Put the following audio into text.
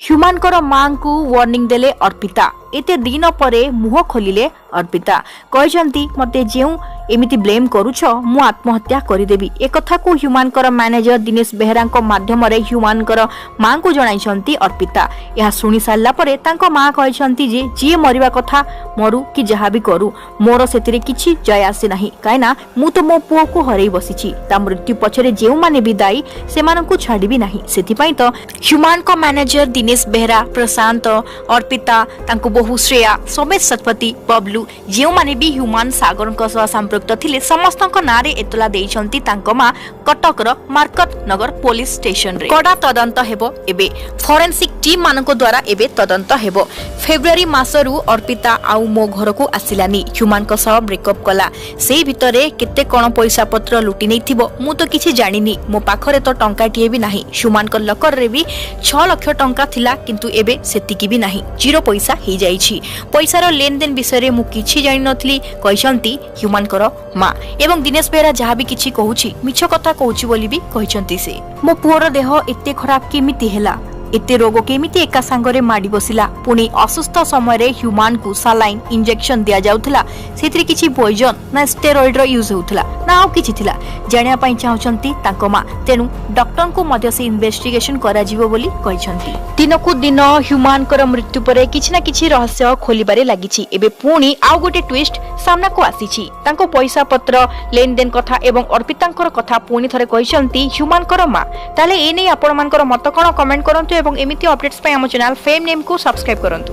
ହ୍ୟୁମାନଙ୍କର ମାଙ୍କୁ ୱାର୍ଣ୍ଣିଂ ଦେଲେ ଅର୍ପିତା। ଏତେ ଦିନ ପରେ ମୁହଁ ଖୋଲିଲେ ଅର୍ପିତା। କହିଛନ୍ତି ମୋତେ ଯେଉଁ ଏମିତି ବ୍ଲେମ୍ କରୁଛ ମୁଁ ଆତ୍ମହତ୍ୟା କରିଦେବି। ଏକଥାକୁ ହ୍ୟୁମାନଙ୍କର ମ୍ୟାନେଜର ଦିନେଶ ବେହେରାଙ୍କ ମାଧ୍ୟମରେ ହ୍ୟୁମାନଙ୍କର ମାଙ୍କୁ ଜଣାଇଛନ୍ତି ଅର୍ପିତା। ଏହା ଶୁଣି ସାରିଲା ପରେ ତାଙ୍କ ମା କହିଛନ୍ତି ଯେ ଯିଏ ମରିବା କଥା ମରୁ କି ଯାହା ବି କରୁ ମୋର ସେଥିରେ କିଛି ଜୟ ଆସେ ନାହିଁ, କାହିଁକିନା ମୁଁ ତ ମୋ ପୁଅକୁ ହରେଇ ବସିଛି। ତା ମୃତ୍ୟୁ ପଛରେ ଯେଉଁମାନେ ବି ଦାୟୀ ସେମାନଙ୍କୁ ଛାଡ଼ିବି ନାହିଁ। ସେଥିପାଇଁ ତ ହ୍ୟୁମାନଙ୍କ ମ୍ୟାନେଜର ଦିନେଶ ବେହେରା, ପ୍ରଶାନ୍ତ, ଅର୍ପିତା, ତାଙ୍କୁ ବହୁ ଶ୍ରେୟା, ସୋମେଶ ଶତପଥୀ, ବବଲୁ ଯେଉଁମାନେ ବି ହ୍ୟୁମାନ ସାଗରଙ୍କ ସହ ସମ୍ପୃକ୍ତ ଥିଲେ ସମସ୍ତଙ୍କ ନାଁରେ ଏତଲା ଦେଇଛନ୍ତି ତାଙ୍କ ମା କଟକର ମାର୍କଟ ନଗର ପୋଲିସ ଷ୍ଟେସନରେ। କଡ଼ା ତଦନ୍ତ ହେବ। ଏବେ ଫରେନ୍ସିକ ଟିମ୍ ମାନଙ୍କ ଦ୍ୱାରା ଏବେ ତଦନ୍ତ ହେବ। ଫେବୃଆରୀ ମାସରୁ ଅର୍ପିତା ଆଉ ମୋ ଘରକୁ ଆସିଲାନି, ହ୍ୟୁମାନଙ୍କ ସହ ବ୍ରେକଅପ୍ କଲା। ସେଇ ଭିତରେ କେତେ କ'ଣ ପଇସା ପତ୍ର ଲୁଟି ନେଇଥିବ ମୁଁ ତ କିଛି ଜାଣିନି। ମୋ ପାଖରେ ତ ଟଙ୍କାଟିଏ ବି ନାହିଁ। ହ୍ୟୁମାନଙ୍କ ଲକରରେ ବି 6 ଲକ୍ଷ ଟଙ୍କା ଥିଲା, କିନ୍ତୁ ଏବେ ସେତିକି ବି ନାହିଁ, ଜିରୋ ପଇସା ହେଇଯାଇଛି। ପଇସାର ଲେନଦେନ ବିଷୟରେ ମୁଁ କିଛି ଜାଣିନଥିଲି କହିଛନ୍ତି ହ୍ୟୁମାନଙ୍କର ମା। ଏବଂ ଦିନେଶ ବେହେରା ଯାହା ବି କିଛି କହୁଛି ମିଛ କଥା କହୁଛି ବୋଲି ବି କହିଛନ୍ତି ସେ। ମୋ ପୁଅର ଦେହ ଏତେ ଖରାପ କେମିତି ହେଲା, ଏତେ ରୋଗ କେମିତି ଏକା ସାଙ୍ଗରେ ମାଡ଼ି ବସିଲା। ପୁଣି ଅସୁସ୍ଥ ସମୟରେ ହ୍ୟୁମାନଙ୍କୁ ସାଲାଇନ୍ ଇଞ୍ଜେକ୍ସନ ଦିଆଯାଉଥିଲା, ସେଥିରେ କିଛି ପଏଜନ ନା ଷ୍ଟେରଏଡର ୟୁଜ ହେଉଥିଲା ନା ଆଉ କିଛି ଥିଲା ଜାଣିବା ପାଇଁ ଚାହୁଁଛନ୍ତି ତାଙ୍କ ମା। ତେଣୁ ଡକ୍ଟରଙ୍କୁ ମଧ୍ୟ ସେ ଇନଭେଷ୍ଟିଗେସନ କରାଯିବ ବୋଲି କହିଛନ୍ତି। ଦିନକୁ ଦିନ ହ୍ୟୁମାନଙ୍କର ମୃତ୍ୟୁ ପରେ କିଛି ନା କିଛି ରହସ୍ୟ ଖୋଲିବାରେ ଲାଗିଛି। ଏବେ ପୁଣି ଆଉ ଗୋଟେ ଟ୍ୱିଷ୍ଟ ସାମ୍ନାକୁ ଆସିଛି। ତାଙ୍କ ପଇସା ପତ୍ର ଲେନଦେନ କଥା ଏବଂ ଅର୍ପିତାଙ୍କର କଥା ପୁଣି ଥରେ କହିଛନ୍ତି ହ୍ୟୁମାନଙ୍କର ମା। ତାହେଲେ ଏ ନେଇ ଆପଣମାନଙ୍କର ମତ କ'ଣ କମେଣ୍ଟ କରନ୍ତୁ ଏବଂ ଏମିତି ଅପଡେଟ୍ସ ପାଇଁ ଆମ ଚ୍ୟାନେଲ ଫେମ୍ ନେମ୍ କୁ ସବସ୍କ୍ରାଇବ କରନ୍ତୁ।